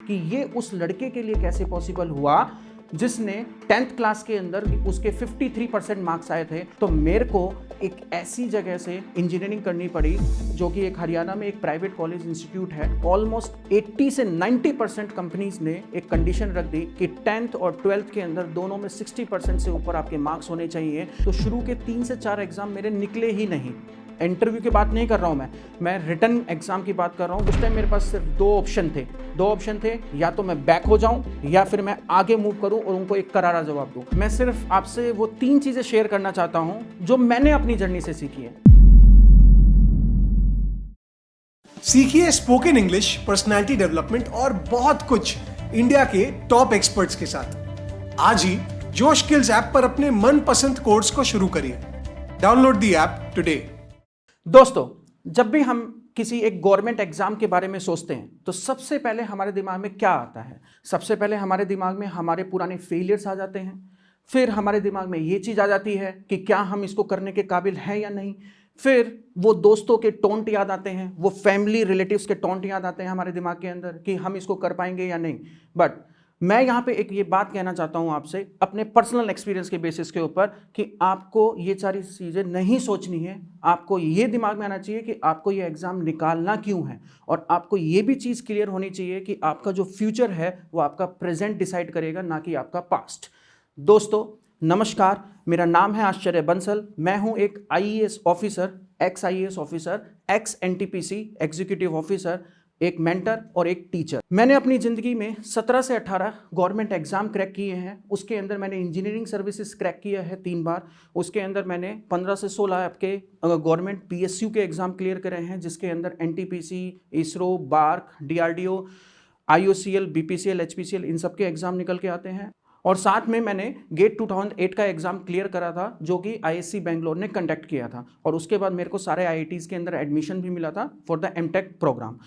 कि ये उस लड़के के लिए कैसे पॉसिबल हुआ जिसने 10th क्लास के अंदर उसके 53% मार्क्स आए थे। तो मेरे को एक ऐसी जगह से इंजीनियरिंग करनी पड़ी जो कि एक हरियाणा में एक प्राइवेट कॉलेज इंस्टीट्यूट है। ऑलमोस्ट 80 से 90% कंपनीज ने एक कंडीशन रख दी कि 10th और 12th के अंदर दोनों में 60% से ऊपर आपके मार्क्स होने चाहिए। तो शुरू के 3 से 4 एग्जाम मेरे निकले ही नहीं। इंटरव्यू की बात नहीं कर रहा हूँ मैं रिटर्न एग्जाम की बात कर रहा हूँ। उस टाइम मेरे पास सिर्फ दो ऑप्शन थे, या तो मैं बैक हो जाऊं या फिर मैं आगे मूव करूं और उनको एक करारा जवाब दूं। मैं सिर्फ आपसे वो 3 चीजें शेयर करना चाहता हूं जो मैंने अपनी जर्नी से सीखी है। सीखिए स्पोकन इंग्लिश, पर्सनालिटी डेवलपमेंट और बहुत कुछ इंडिया के टॉप एक्सपर्ट्स के साथ। आज ही जोश स्किल्स ऐप पर अपने मनपसंद कोर्स को शुरू करिए। Download the app today. दोस्तों, जब भी हम किसी एक गवर्नमेंट एग्जाम के बारे में सोचते हैं तो सबसे पहले हमारे दिमाग में क्या आता है? सबसे पहले हमारे दिमाग में हमारे पुराने फेलियर्स आ जाते हैं। फिर हमारे दिमाग में ये चीज़ आ जाती है कि क्या हम इसको करने के काबिल हैं या नहीं। फिर वो दोस्तों के टोंट याद आते हैं, वो फैमिली रिलेटिव्स के टोंट याद आते हैं हमारे दिमाग के अंदर कि हम इसको कर पाएंगे या नहीं। बट मैं यहाँ पे एक ये बात कहना चाहता हूँ आपसे अपने पर्सनल एक्सपीरियंस के बेसिस के ऊपर कि आपको ये सारी चीज़ें नहीं सोचनी है। आपको ये दिमाग में आना चाहिए कि आपको ये एग्ज़ाम निकालना क्यों है, और आपको ये भी चीज़ क्लियर होनी चाहिए कि आपका जो फ्यूचर है वो आपका प्रेजेंट डिसाइड करेगा, ना कि आपका पास्ट। दोस्तों नमस्कार, मेरा नाम है आश्चर्य बंसल। मैं हूँ एक IAS officer, x IAS officer, x NTPC executive officer, एक मेंटर और एक टीचर। मैंने अपनी ज़िंदगी में 17 से 18 गवर्नमेंट एग्जाम क्रैक किए हैं। उसके अंदर मैंने इंजीनियरिंग सर्विसेज क्रैक किया है 3 बार। उसके अंदर मैंने 15 से 16 आपके गवर्नमेंट PSU के एग्ज़ाम क्लियर करे हैं, जिसके अंदर NTPC, ISRO, BARC, DRDO, IOCL, BPCL, HPCL इन सब के एग्ज़ाम निकल के आते हैं। और साथ में मैंने गेट 2008 का एग्ज़ाम क्लियर करा था जो कि ISC बेंगलोर ने कंडक्ट किया था। और उसके बाद मेरे को सारे IITs के अंदर एडमिशन भी मिला था for the MTech programme.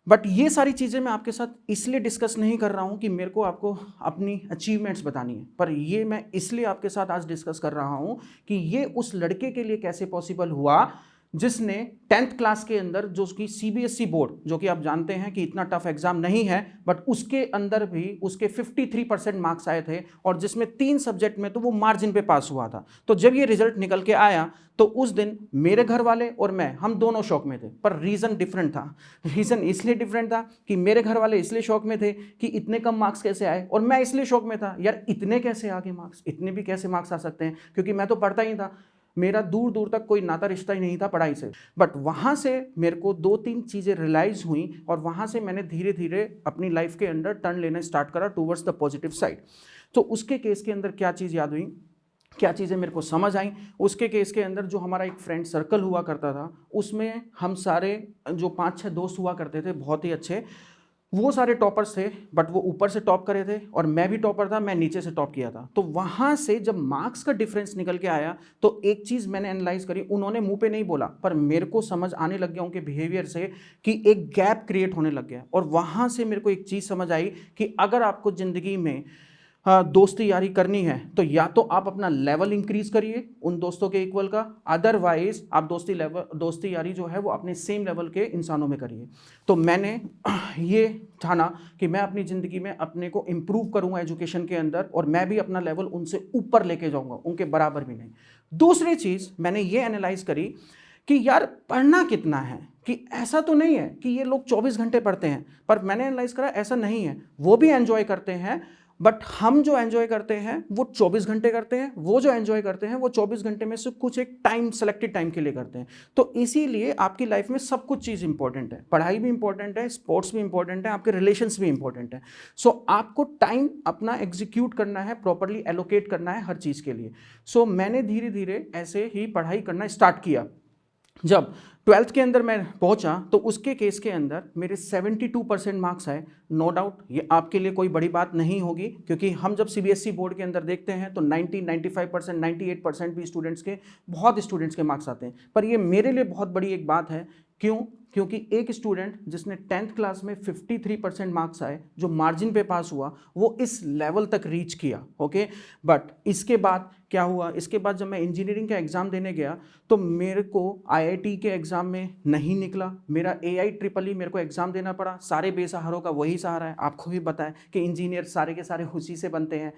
But ये सारी चीज़ें मैं आपके साथ इसलिए डिस्कस नहीं कर रहा हूँ कि मेरे को आपको अपनी अचीवमेंट्स बतानी है, पर ये मैं इसलिए आपके साथ आज डिस्कस कर रहा हूँ कि ये उस लड़के के लिए कैसे पॉसिबल हुआ जिसने 10th क्लास के अंदर, जो उसकी CBSE बोर्ड, जो कि आप जानते हैं कि इतना टफ एग्जाम नहीं है, बट उसके अंदर भी उसके 53% मार्क्स आए थे, और जिसमें 3 सब्जेक्ट में तो वो मार्जिन पे पास हुआ था। तो जब ये रिजल्ट निकल के आया तो उस दिन मेरे घर वाले और मैं, हम दोनों शौक में थे, पर रीज़न डिफरेंट था। रीज़न इसलिए डिफरेंट था कि मेरे घर वाले इसलिए शौक में थे कि इतने कम मार्क्स कैसे आए, और मैं इसलिए शौक में था यार इतने कैसे आ गए मार्क्स, इतने भी कैसे मार्क्स आ सकते हैं, क्योंकि मैं तो पढ़ता ही था। मेरा दूर दूर तक कोई नाता रिश्ता ही नहीं था पढ़ाई से। बट वहाँ से मेरे को 2-3 चीज़ें रियलाइज़ हुई, और वहाँ से मैंने धीरे धीरे अपनी लाइफ के अंदर टर्न लेना स्टार्ट करा टूवर्ड्स द पॉजिटिव साइड। तो उसके केस के अंदर क्या चीज़ याद हुई, क्या चीज़ें मेरे को समझ आई, उसके केस के अंदर जो हमारा एक फ्रेंड सर्कल हुआ करता था, उसमें हम सारे जो 5-6 दोस्त हुआ करते थे बहुत ही अच्छे, वो सारे टॉपर्स थे। बट वो ऊपर से टॉप करे थे और मैं भी टॉपर था, मैं नीचे से टॉप किया था। तो वहाँ से जब मार्क्स का डिफरेंस निकल के आया तो एक चीज़ मैंने एनालाइज करी। उन्होंने मुंह पे नहीं बोला, पर मेरे को समझ आने लग गया उनके बिहेवियर से कि एक गैप क्रिएट होने लग गया। और वहाँ से मेरे को एक चीज़ समझ आई कि अगर आपको ज़िंदगी में दोस्ती यारी करनी है तो या तो आप अपना लेवल इंक्रीज करिए उन दोस्तों के इक्वल का, अदरवाइज आप दोस्ती यारी जो है वो अपने सेम लेवल के इंसानों में करिए। तो मैंने ये ठाना कि मैं अपनी ज़िंदगी में अपने को इम्प्रूव करूँगा एजुकेशन के अंदर, और मैं भी अपना लेवल उनसे ऊपर लेके जाऊँगा, उनके बराबर भी नहीं। दूसरी चीज़ मैंने ये एनालाइज करी कि यार पढ़ना कितना है, कि ऐसा तो नहीं है कि ये लोग 24 घंटे पढ़ते हैं, पर मैंने एनालाइज करा ऐसा नहीं है। वो भी एंजॉय करते हैं, बट हम जो एंजॉय करते हैं वो 24 घंटे करते हैं, वो जो एंजॉय करते हैं वो 24 घंटे में से कुछ एक टाइम, सेलेक्टेड टाइम के लिए करते हैं। तो इसीलिए आपकी लाइफ में सब कुछ चीज़ इंपॉर्टेंट है, पढ़ाई भी इंपॉर्टेंट है, स्पोर्ट्स भी इंपॉर्टेंट है, आपके रिलेशंस भी इंपॉर्टेंट है। सो आपको टाइम अपना एग्जीक्यूट करना है, प्रॉपरली एलोकेट करना है हर चीज़ के लिए। सो मैंने धीरे धीरे ऐसे ही पढ़ाई करना स्टार्ट किया। जब 12th के अंदर मैं पहुंचा तो उसके केस के अंदर मेरे 72% मार्क्स आए। नो डाउट ये आपके लिए कोई बड़ी बात नहीं होगी, क्योंकि हम जब CBSE बोर्ड के अंदर देखते हैं तो 95%, 98% भी स्टूडेंट्स के, बहुत स्टूडेंट्स के मार्क्स आते हैं। पर ये मेरे लिए बहुत बड़ी एक बात है। क्यों? क्योंकि एक स्टूडेंट जिसने 10th क्लास में 53% मार्क्स आए, जो मार्जिन पे पास हुआ, वो इस लेवल तक रीच किया। ओके, बट इसके बाद क्या हुआ, इसके बाद जब मैं इंजीनियरिंग का एग्ज़ाम देने गया तो मेरे को IIT के एग्ज़ाम में नहीं निकला। मेरा AIEEE मेरे को एग्ज़ाम देना पड़ा। सारे बेसहारों का वही सहारा है, आपको भी पता है कि इंजीनियर सारे के सारे उसी से बनते हैं।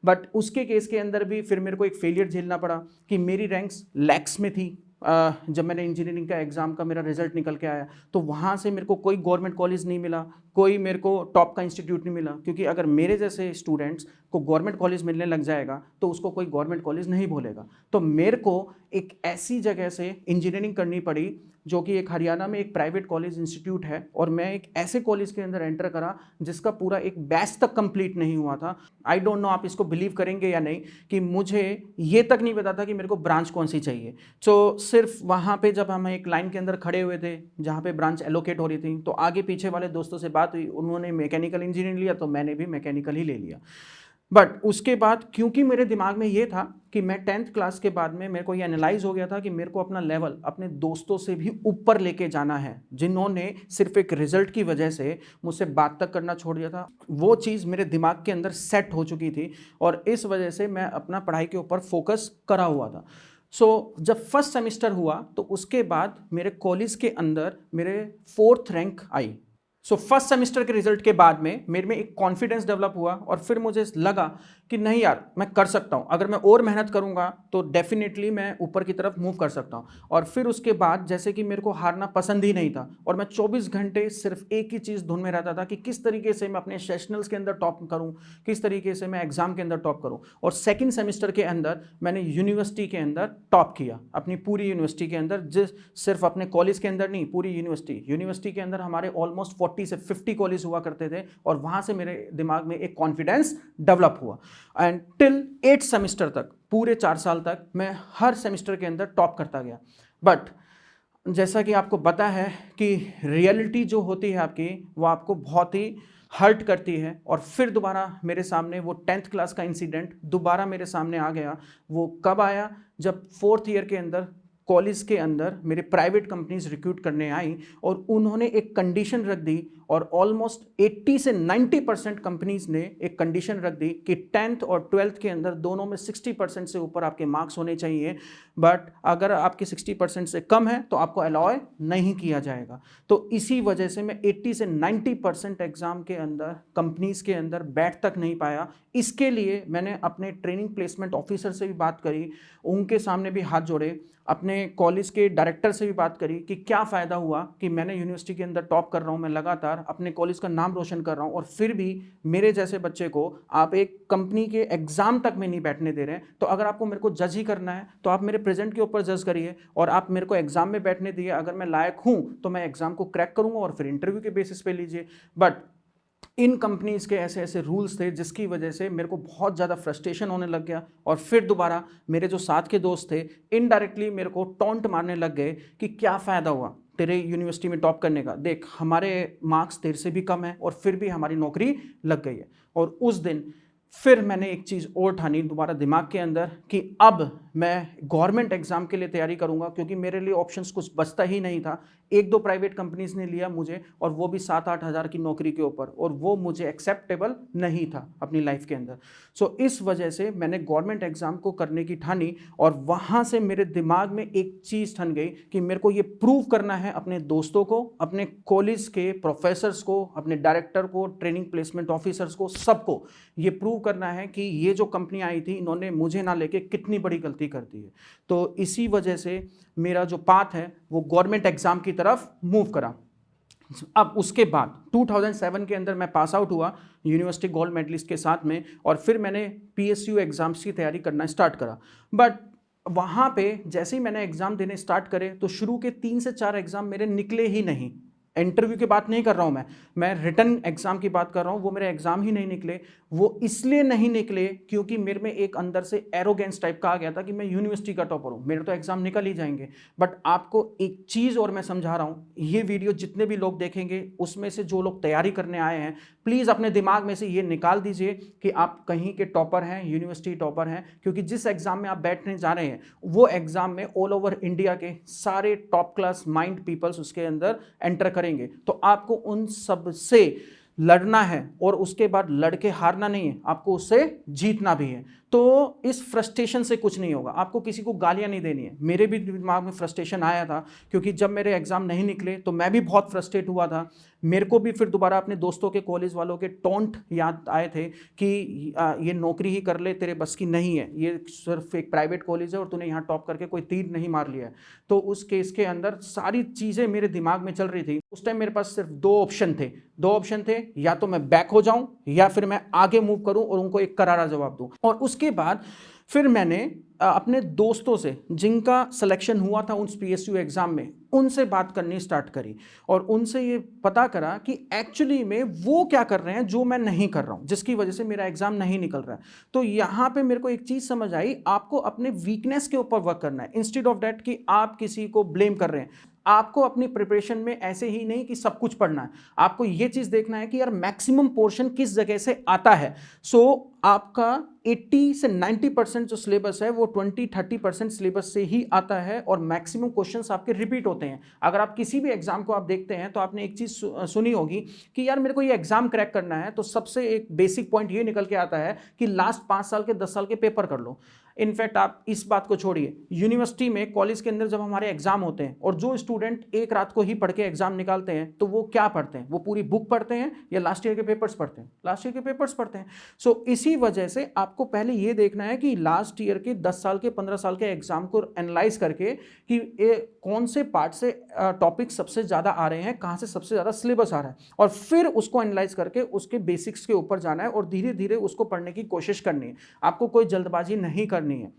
बट उसके केस के अंदर भी फिर मेरे को एक फेलियर झेलना पड़ा कि मेरी रैंक्स लैक्स में थी। जब मैंने इंजीनियरिंग का एग्ज़ाम का मेरा रिजल्ट निकल के आया तो वहाँ से मेरे को कोई गवर्नमेंट कॉलेज नहीं मिला, कोई मेरे को टॉप का इंस्टीट्यूट नहीं मिला, क्योंकि अगर मेरे जैसे स्टूडेंट्स को गवर्नमेंट कॉलेज मिलने लग जाएगा तो उसको कोई गवर्नमेंट कॉलेज नहीं बोलेगा। तो मेरे को एक ऐसी जगह से इंजीनियरिंग करनी पड़ी जो कि एक हरियाणा में एक प्राइवेट कॉलेज इंस्टीट्यूट है, और मैं एक ऐसे कॉलेज के अंदर एंटर करा जिसका पूरा एक बैच तक कंप्लीट नहीं हुआ था। आई डोंट नो आप इसको बिलीव करेंगे या नहीं कि मुझे ये तक नहीं पता था कि मेरे को ब्रांच कौन सी चाहिए। तो सिर्फ वहाँ पे जब हम एक लाइन के अंदर खड़े हुए थे जहाँ पे ब्रांच एलोकेट हो रही थी, तो आगे पीछे वाले दोस्तों से बात हुई, उन्होंने मैकेनिकल इंजीनियरिंग लिया तो मैंने भी मैकेनिकल ही ले लिया। बट उसके बाद क्योंकि मेरे दिमाग में ये था कि मैं 10th क्लास के बाद में मेरे को ये एनालाइज हो गया था कि मेरे को अपना लेवल अपने दोस्तों से भी ऊपर लेके जाना है, जिन्होंने सिर्फ एक रिजल्ट की वजह से मुझसे बात तक करना छोड़ दिया था। वो चीज़ मेरे दिमाग के अंदर सेट हो चुकी थी और इस वजह से मैं अपना पढ़ाई के ऊपर फोकस करा हुआ था। जब फर्स्ट सेमेस्टर हुआ तो उसके बाद मेरे कॉलेज के अंदर मेरे 4th रैंक आई। फर्स्ट सेमेस्टर के रिजल्ट के बाद में मेरे में एक कॉन्फिडेंस डेवलप हुआ और फिर मुझे लगा कि नहीं यार, मैं कर सकता हूँ, अगर मैं और मेहनत करूँगा तो डेफिनेटली मैं ऊपर की तरफ मूव कर सकता हूँ। और फिर उसके बाद जैसे कि मेरे को हारना पसंद ही नहीं था और मैं 24 घंटे सिर्फ एक ही चीज़ धुन में रहता था कि किस तरीके से मैं अपने सेशनल्स के अंदर टॉप करूँ, किस तरीके से मैं एग्ज़ाम के अंदर टॉप करूँ। और सेकेंड सेमेस्टर के अंदर मैंने यूनिवर्सिटी के अंदर टॉप किया, अपनी पूरी यूनिवर्सिटी के अंदर, सिर्फ अपने कॉलेज के अंदर नहीं, पूरी यूनिवर्सिटी के अंदर हमारे ऑलमोस्ट 40 से 50 कॉलेज हुआ करते थे और वहाँ से मेरे दिमाग में एक कॉन्फिडेंस डेवलप हुआ। एंड टिल 8th सेमेस्टर तक, पूरे 4 साल तक मैं हर सेमेस्टर के अंदर टॉप करता गया। बट जैसा कि आपको पता है कि रियलिटी जो होती है आपकी, वो आपको बहुत ही हर्ट करती है। और फिर दोबारा मेरे सामने वो 10th क्लास का इंसिडेंट दोबारा मेरे सामने आ गया। वो कब आया? जब 4th ईयर के अंदर कॉलेज के अंदर मेरे प्राइवेट कंपनीज रिक्रूट करने आई और उन्होंने एक कंडीशन रख दी, और ऑलमोस्ट 80 से 90% कंपनीज ने एक कंडीशन रख दी कि 10th और 12th के अंदर दोनों में 60% से ऊपर आपके मार्क्स होने चाहिए, बट अगर आपके 60% से कम है तो आपको अलाउ नहीं किया जाएगा। तो इसी वजह से मैं 80 से 90% एग्जाम के अंदर कंपनीज के अंदर बैठ तक नहीं पाया। इसके लिए मैंने अपने ट्रेनिंग प्लेसमेंट ऑफिसर से भी बात करी, उनके सामने भी हाथ जोड़े, अपने कॉलेज के डायरेक्टर से भी बात करी कि क्या फ़ायदा हुआ कि मैंने यूनिवर्सिटी के अंदर टॉप कर रहा हूँ, मैं लगातार अपने कॉलेज का नाम रोशन कर रहा हूँ, और फिर भी मेरे जैसे बच्चे को आप एक कंपनी के एग्ज़ाम तक में नहीं बैठने दे रहे हैं। तो अगर आपको मेरे को जज ही करना है तो आप मेरे प्रेजेंट के ऊपर जज करिए, और आप मेरे को एग्ज़ाम में बैठने दिए। अगर मैं लायक हूँ तो मैं एग्ज़ाम को क्रैक करूँगा और फिर इंटरव्यू के बेसिस पे लीजिए। बट इन कंपनीज़ के ऐसे ऐसे रूल्स थे जिसकी वजह से मेरे को बहुत ज़्यादा फ्रस्ट्रेशन होने लग गया। और फिर दोबारा मेरे जो साथ के दोस्त थे इनडायरेक्टली मेरे को टॉन्ट मारने लग गए कि क्या फ़ायदा हुआ तेरे यूनिवर्सिटी में टॉप करने का, देख हमारे मार्क्स तेरे से भी कम है और फिर भी हमारी नौकरी लग गई है। और उस दिन फिर मैंने एक चीज़ और ठानी दोबारा दिमाग के अंदर कि अब मैं गवर्नमेंट एग्ज़ाम के लिए तैयारी करूंगा, क्योंकि मेरे लिए ऑप्शंस कुछ बचता ही नहीं था। 1-2 प्राइवेट कंपनीज ने लिया मुझे, और वो भी 7-8 हज़ार की नौकरी के ऊपर, और वो मुझे एक्सेप्टेबल नहीं था अपनी लाइफ के अंदर। इस वजह से मैंने गवर्नमेंट एग्ज़ाम को करने की ठानी, और वहाँ से मेरे दिमाग में एक चीज़ ठन गई कि मेरे को ये प्रूव करना है अपने दोस्तों को, अपने कॉलेज के प्रोफेसर्स को, अपने डायरेक्टर को, ट्रेनिंग प्लेसमेंट ऑफिसर्स को, सबको ये प्रूव करना है कि ये जो कंपनी आई थी इन्होंने मुझे ना लेके कितनी बड़ी गलती कर दी है। तो इसी वजह से मेरा जो पाथ है वो गवर्नमेंट एग्जाम की तरफ मूव करा। अब उसके बाद 2007 के अंदर मैं पास आउट हुआ यूनिवर्सिटी गोल्ड मेडलिस्ट के साथ में, और फिर मैंने PSU एग्ज़ाम्स की तैयारी करना स्टार्ट करा। बट वहाँ पे जैसे ही मैंने एग्ज़ाम देने स्टार्ट करे तो शुरू के 3 से 4 एग्ज़ाम मेरे निकले ही नहीं। इंटरव्यू की बात नहीं कर रहा हूँ मैं रिटन एग्जाम की बात कर रहा हूँ। वो मेरे एग्जाम ही नहीं निकले, वो इसलिए नहीं निकले क्योंकि मेरे में एक अंदर से एरोगेंस टाइप का आ गया था कि मैं यूनिवर्सिटी का टॉपर हूँ, मेरे तो एग्जाम निकल ही जाएंगे। बट आपको एक चीज़ और मैं समझा रहा हूँ, ये वीडियो जितने भी लोग देखेंगे उसमें से जो लोग तैयारी करने आए हैं, प्लीज़ अपने दिमाग में से ये निकाल दीजिए कि आप कहीं के टॉपर हैं, यूनिवर्सिटी टॉपर हैं, क्योंकि जिस एग्जाम में आप बैठने जा रहे हैं वो एग्जाम में ऑल ओवर इंडिया के सारे टॉप क्लास माइंड पीपल्स उसके अंदर एंटर करेंगे। तो आपको उन सब से लड़ना है और उसके बाद लड़के हारना नहीं है, आपको उससे जीतना भी है। तो इस फ्रस्ट्रेशन से कुछ नहीं होगा, आपको किसी को गालियां नहीं देनी है। मेरे भी दिमाग में फ्रस्ट्रेशन आया था क्योंकि जब मेरे एग्जाम नहीं निकले तो मैं भी बहुत फ्रस्ट्रेट हुआ था। मेरे को भी फिर दोबारा अपने दोस्तों के, कॉलेज वालों के टोंट याद आए थे कि ये नौकरी ही कर ले, तेरे बस की नहीं है, ये सिर्फ एक प्राइवेट कॉलेज है और तूने यहाँ टॉप करके कोई तीर नहीं मार लिया है। तो उस केस के अंदर सारी चीज़ें मेरे दिमाग में चल रही थी। उस टाइम मेरे पास सिर्फ दो ऑप्शन थे, या तो मैं बैक हो जाऊं या फिर मैं आगे मूव करूं और उनको एक करारा जवाब दूं। और उसके बाद फिर मैंने अपने दोस्तों से जिनका सिलेक्शन हुआ था उस PSU एग्जाम में, उनसे बात करनी स्टार्ट करी और उनसे ये पता करा कि एक्चुअली में वो क्या कर रहे हैं जो मैं नहीं कर रहा हूँ, जिसकी वजह से मेरा एग्जाम नहीं निकल रहा है। तो यहाँ पे मेरे को एक चीज़ समझ आई, आपको अपने वीकनेस के ऊपर वर्क करना है इंस्टेड ऑफ दैट कि आप किसी को ब्लेम कर रहे हैं। आपको अपनी प्रिपरेशन में ऐसे ही नहीं कि सब कुछ पढ़ना है, आपको ये चीज़ देखना है कि यार मैक्सिमम पोर्शन किस जगह से आता है। सो आपका 80 से 90% जो सिलेबस है वो 20-30% सिलेबस से ही आता है और मैक्सिमम क्वेश्चंस आपके रिपीट होते हैं। अगर आप किसी भी एग्जाम को आप देखते हैं तो आपने एक चीज़ सुनी होगी कि यार मेरे को ये एग्जाम क्रैक करना है, तो सबसे एक बेसिक पॉइंट ये निकल के आता है कि लास्ट 5 साल के 10 साल के पेपर कर लो। इनफैक्ट आप इस बात को छोड़िए, यूनिवर्सिटी में, कॉलेज के अंदर जब हमारे एग्जाम होते हैं और जो स्टूडेंट एक रात को ही पढ़ के एग्जाम निकालते हैं तो वो क्या पढ़ते हैं, वो पूरी बुक पढ़ते हैं या लास्ट ईयर के पेपर्स पढ़ते हैं? लास्ट ईयर के पेपर्स पढ़ते हैं। सो इसी वजह से आपको पहले ये देखना है कि लास्ट ईयर के 10 साल के 15 साल के एग्जाम को एनालाइज करके कि कौन से पार्ट से टॉपिक सबसे ज़्यादा आ रहे हैं, कहाँ से सबसे ज़्यादा सिलेबस आ रहा है, और फिर उसको एनालाइज करके उसके बेसिक्स के ऊपर जाना है और धीरे धीरे उसको पढ़ने की कोशिश करनी है। आपको कोई जल्दबाजी नहीं करनी है,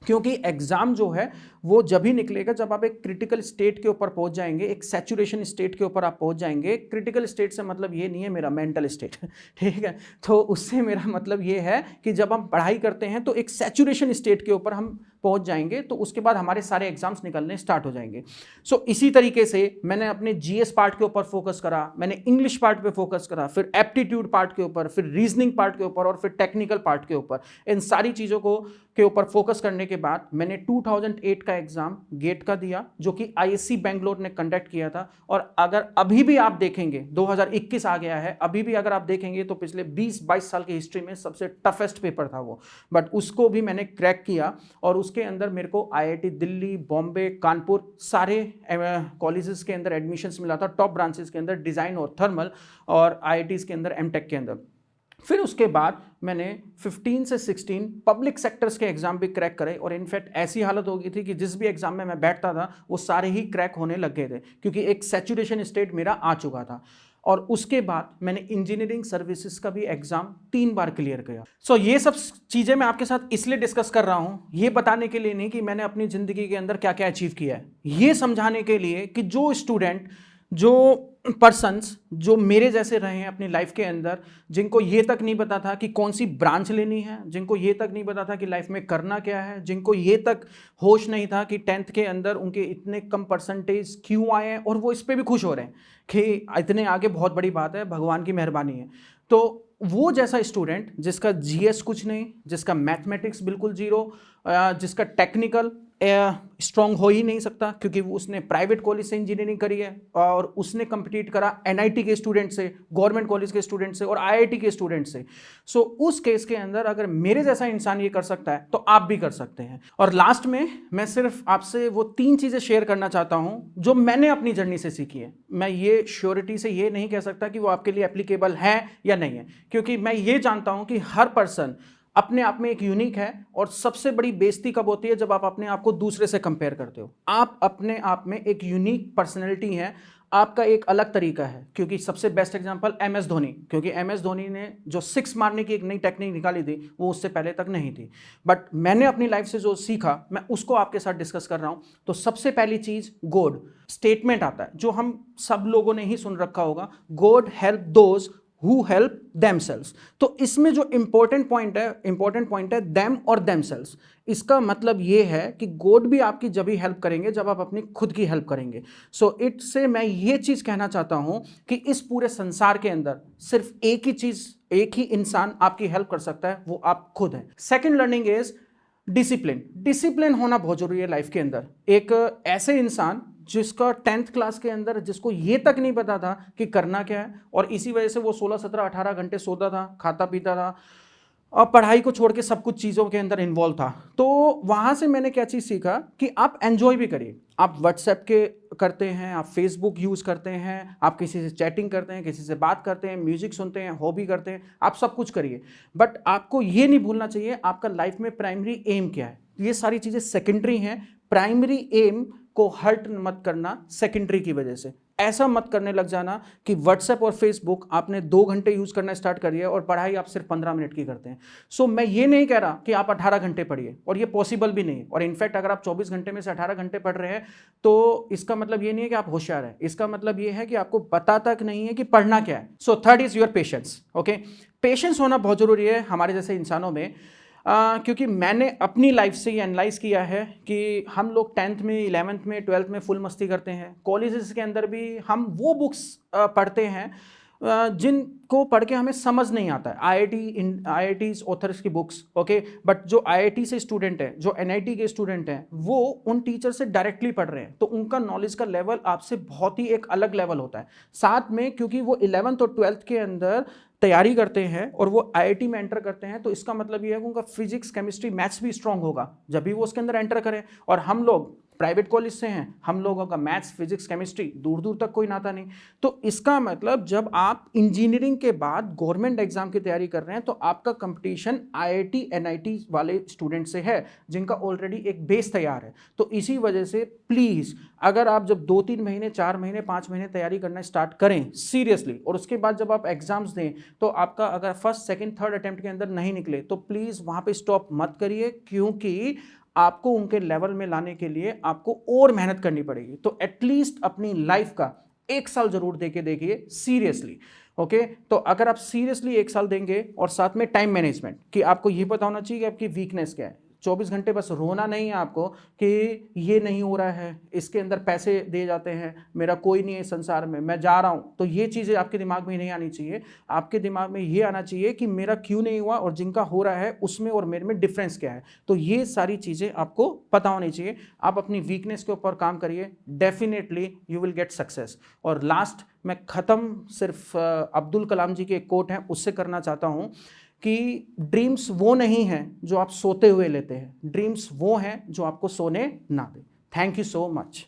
क्योंकि एग्जाम जो है वो जब ही निकलेगा जब आप एक क्रिटिकल स्टेट के ऊपर पहुंच जाएंगे, एक सैचुरेशन स्टेट के ऊपर आप पहुंच जाएंगे। क्रिटिकल स्टेट से मतलब ये नहीं है मेरा मेंटल स्टेट, ठीक है, तो उससे मेरा मतलब ये है कि जब हम पढ़ाई करते हैं तो एक सैचुरेशन स्टेट के ऊपर हम पहुंच जाएंगे, तो उसके बाद हमारे सारे एग्जाम्स निकलने स्टार्ट हो जाएंगे। सो इसी तरीके से मैंने अपने GS पार्ट के ऊपर फोकस करा, मैंने इंग्लिश पार्ट पे फोकस करा, फिर एप्टीट्यूड पार्ट के ऊपर, फिर रीजनिंग पार्ट के ऊपर और फिर टेक्निकल पार्ट के ऊपर। इन सारी चीज़ों को के ऊपर फोकस करने के बाद मैंने 2008 का एग्जाम गेट का दिया, जो कि ISC बेंगलोर ने कंडक्ट किया था। और अगर अभी भी आप देखेंगे 2021 आ गया है, अभी भी अगर आप देखेंगे तो पिछले 20-22 साल की हिस्ट्री में सबसे टफेस्ट पेपर था वो, बट उसको भी मैंने क्रैक किया। और उसके अंदर मेरे को IIT दिल्ली, बॉम्बे, कानपुर सारे कॉलेजेस के अंदर एडमिशन्स मिला था, टॉप ब्रांचेस के अंदर, डिज़ाइन और थर्मल, और IITs के अंदर, MTech के अंदर। फिर उसके बाद मैंने 15 से 16 पब्लिक सेक्टर्स के एग्जाम भी क्रैक करे, और इनफैक्ट ऐसी हालत हो गई थी कि जिस भी एग्जाम में मैं बैठता था वो सारे ही क्रैक होने लग गए थे, क्योंकि एक सैचुरेशन स्टेट मेरा आ चुका था। और उसके बाद मैंने इंजीनियरिंग सर्विसेज का भी एग्जाम 3 बार क्लियर किया। सो ये सब चीज़ें मैं आपके साथ इसलिए डिस्कस कर रहा हूँ, ये बताने के लिए नहीं कि मैंने अपनी ज़िंदगी के अंदर क्या क्या अचीव किया है, ये समझाने के लिए कि जो स्टूडेंट, जो पर्सन्स जो मेरे जैसे रहे हैं अपनी लाइफ के अंदर, जिनको ये तक नहीं पता था कि कौन सी ब्रांच लेनी है, जिनको ये तक नहीं पता था कि लाइफ में करना क्या है, जिनको ये तक होश नहीं था कि 10th के अंदर उनके इतने कम परसेंटेज क्यों आए हैं, और वो इस पर भी खुश हो रहे हैं कि इतने आगे, बहुत बड़ी बात है, भगवान की मेहरबानी है। तो वो जैसा स्टूडेंट जिसका GS कुछ नहीं, जिसका मैथमेटिक्स बिल्कुल जीरो, जिसका टेक्निकल स्ट्रॉन्ग हो ही नहीं सकता क्योंकि उसने प्राइवेट कॉलेज से इंजीनियरिंग करी है और उसने कंपीट करा NIT के स्टूडेंट से, गवर्नमेंट कॉलेज के स्टूडेंट से और IIT के स्टूडेंट से। सो उस केस के अंदर अगर मेरे जैसा इंसान ये कर सकता है तो आप भी कर सकते हैं। और लास्ट में मैं सिर्फ आपसे वो 3 चीज़ें शेयर करना चाहता हूँ जो मैंने अपनी जर्नी से सीखी है। मैं ये श्योरिटी से ये नहीं कह सकता कि वो आपके लिए एप्लीकेबल है या नहीं है, क्योंकि मैं ये जानता हूँ कि हर पर्सन अपने आप में एक यूनिक है। और सबसे बड़ी बेइज्जती कब होती है? जब आप अपने आप को दूसरे से कंपेयर करते हो। आप अपने आप में एक यूनिक पर्सनैलिटी हैं, आपका एक अलग तरीका है, क्योंकि सबसे बेस्ट एग्जांपल MS धोनी, क्योंकि MS धोनी ने जो 6 मारने की एक नई टेक्निक निकाली थी वो उससे पहले तक नहीं थी, बट मैंने अपनी लाइफ से जो सीखा मैं उसको आपके साथ डिस्कस कर रहा हूं। तो सबसे पहली चीज गॉड स्टेटमेंट आता है जो हम सब लोगों ने ही सुन रखा होगा, God help those who help themselves। तो इसमें जो इंपॉर्टेंट पॉइंट है them और themselves। इसका मतलब ये है कि गॉड भी आपकी जब ही हेल्प करेंगे जब आप अपनी खुद की हेल्प करेंगे। सो इट से मैं ये चीज कहना चाहता हूं कि इस पूरे संसार के अंदर सिर्फ एक ही इंसान आपकी हेल्प कर सकता है, वो आप खुद हैं। सेकेंड लर्निंग इज डिसिप्लिन होना बहुत जरूरी है लाइफ के अंदर। एक ऐसे इंसान जिसका 10th क्लास के अंदर जिसको ये तक नहीं पता था कि करना क्या है, और इसी वजह से वो 16, 17, 18 घंटे सोता था, खाता पीता था और पढ़ाई को छोड़ के सब कुछ चीज़ों के अंदर इन्वॉल्व था। तो वहाँ से मैंने क्या चीज़ सीखा कि आप एंजॉय भी करिए। आप व्हाट्सएप के करते हैं, आप फेसबुक यूज़ करते हैं, आप किसी से चैटिंग करते हैं, किसी से बात करते हैं, म्यूजिक सुनते हैं, हॉबी करते हैं, आप सब कुछ करिए, बट आपको ये नहीं भूलना चाहिए आपका लाइफ में प्राइमरी एम क्या है। ये सारी चीज़ें सेकेंडरी हैं, प्राइमरी एम को हर्ट मत करना सेकेंडरी की वजह से। ऐसा मत करने लग जाना कि व्हाट्सएप और फेसबुक आपने 2 घंटे यूज करना स्टार्ट करिए और पढ़ाई आप सिर्फ 15 मिनट की करते हैं। सो मैं ये नहीं कह रहा कि आप 18 घंटे पढ़िए, और ये पॉसिबल भी नहीं है। और इनफैक्ट अगर आप 24 घंटे में से 18 घंटे पढ़ रहे हैं तो इसका मतलब ये नहीं है कि आप होशियार हैं, इसका मतलब ये है कि आपको पता तक नहीं है कि पढ़ना क्या है। So third is your patience. Okay, patience होना बहुत जरूरी है हमारे जैसे इंसानों में। क्योंकि मैंने अपनी लाइफ से ये एनालाइज किया है कि हम लोग 10th में, 11th में, 12th में फुल मस्ती करते हैं। कॉलेजेस के अंदर भी हम वो बुक्स पढ़ते हैं जिनको पढ़ के हमें समझ नहीं आता है। IITs ऑथर्स की बुक्स, ओके, बट जो IIT से स्टूडेंट हैं, जो NIT के स्टूडेंट हैं, वो उन टीचर से डायरेक्टली पढ़ रहे हैं, तो उनका नॉलेज का लेवल आपसे बहुत ही एक अलग लेवल होता है। साथ में क्योंकि वो 11th और 12th के अंदर तैयारी करते हैं और वो IIT में एंटर करते हैं, तो इसका मतलब ये है कि उनका फिजिक्स, केमिस्ट्री, मैथ्स भी स्ट्रांग होगा जब भी वो उसके अंदर एंटर करें। और हम लोग प्राइवेट कॉलेज से हैं, हम लोगों का मैथ्स, फिजिक्स, केमिस्ट्री दूर दूर तक कोई नाता नहीं। तो इसका मतलब जब आप इंजीनियरिंग के बाद गवर्नमेंट एग्जाम की तैयारी कर रहे हैं तो आपका कंपटीशन IIT NIT वाले स्टूडेंट से है जिनका ऑलरेडी एक बेस तैयार है। तो इसी वजह से प्लीज़, अगर आप जब 2-3 महीने, 4 महीने, 5 महीने तैयारी करना स्टार्ट करें सीरियसली, और उसके बाद जब आप एग्जाम्स दें तो आपका अगर फर्स्ट, सेकंड, थर्ड अटेम्प्ट के अंदर नहीं निकले तो प्लीज़ वहाँ पे स्टॉप मत करिए, क्योंकि आपको उनके लेवल में लाने के लिए आपको और मेहनत करनी पड़ेगी। तो एटलीस्ट अपनी लाइफ का 1 साल जरूर देके देखिए सीरियसली। ओके, तो अगर आप सीरियसली 1 साल देंगे और साथ में टाइम मैनेजमेंट, कि आपको ये पता होना चाहिए कि आपकी वीकनेस क्या है। 24 घंटे बस रोना नहीं है आपको कि ये नहीं हो रहा है, इसके अंदर पैसे दिए जाते हैं, मेरा कोई नहीं है संसार में, मैं जा रहा हूँ। तो ये चीज़ें आपके दिमाग में नहीं आनी चाहिए। आपके दिमाग में ये आना चाहिए कि मेरा क्यों नहीं हुआ और जिनका हो रहा है उसमें और मेरे में डिफरेंस क्या है। तो ये सारी चीज़ें आपको पता होनी चाहिए। आप अपनी वीकनेस के ऊपर काम करिए, definitely you will get success. और लास्ट, मैं ख़त्म सिर्फ अब्दुल कलाम जी के एक कोट हैं उससे करना चाहता हूँ कि ड्रीम्स वो नहीं हैं जो आप सोते हुए लेते हैं, ड्रीम्स वो हैं जो आपको सोने ना दे। Thank you so much.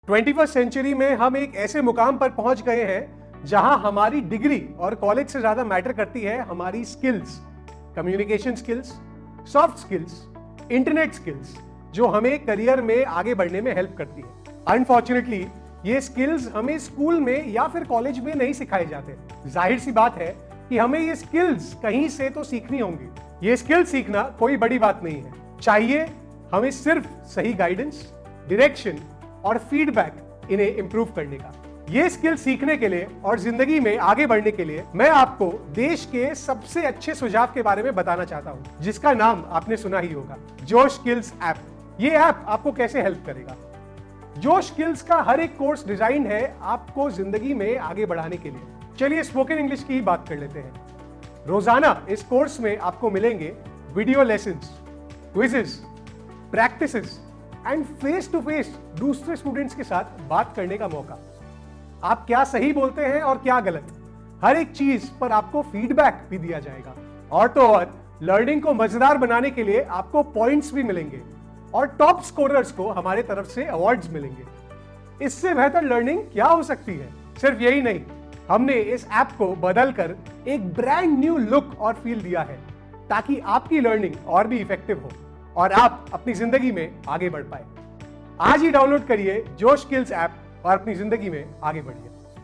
21st century में हम एक ऐसे मुकाम पर पहुंच गए हैं जहां हमारी डिग्री और कॉलेज से ज्यादा मैटर करती है हमारी skills, communication skills, soft skills, internet skills, जो हमें करियर में आगे बढ़ने में हेल्प करती है। अनफॉर्चुनेटली ये स्किल्स हमें स्कूल में या फिर कॉलेज में नहीं सिखाए जाते। जाहिर सी बात है कि हमें ये स्किल्स कहीं से तो सीखनी होंगी। ये स्किल्स सीखना कोई बड़ी बात नहीं है, चाहिए हमें सिर्फ सही गाइडेंस, डायरेक्शन और फीडबैक इन्हें इंप्रूव करने का। ये स्किल सीखने के लिए और जिंदगी में आगे बढ़ने के लिए मैं आपको देश के सबसे अच्छे सुझाव के बारे में बताना चाहता हूं, जिसका नाम आपने सुना ही होगा, जोश स्किल्स ऐप। ये ऐप आपको कैसे हेल्प करेगा? जोश स्किल्स का हर एक कोर्स डिजाइन है आपको जिंदगी में आगे बढ़ाने के लिए। चलिए स्पोकन इंग्लिश की ही बात कर लेते हैं। रोजाना इस कोर्स में आपको मिलेंगे video lessons, quizzes, practices and face to face दूसरे स्टूडेंट्स के साथ बात करने का मौका। आप क्या सही बोलते हैं और क्या गलत, हर एक चीज पर आपको फीडबैक भी दिया जाएगा। और तो और लर्निंग को मजेदार बनाने के लिए आपको पॉइंट्स भी मिलेंगे और टॉप स्कोरर्स को हमारे तरफ से अवार्ड्स मिलेंगे। इससे बेहतर लर्निंग क्या हो सकती है? सिर्फ यही नहीं, हमने इस ऐप को बदलकर एक ब्रांड न्यू लुक और फील दिया है ताकि आपकी लर्निंग और भी इफेक्टिव हो और आप अपनी जिंदगी में आगे बढ़ पाए। आज ही डाउनलोड करिए जोश स्किल्स ऐप और अपनी जिंदगी में आगे बढ़िए।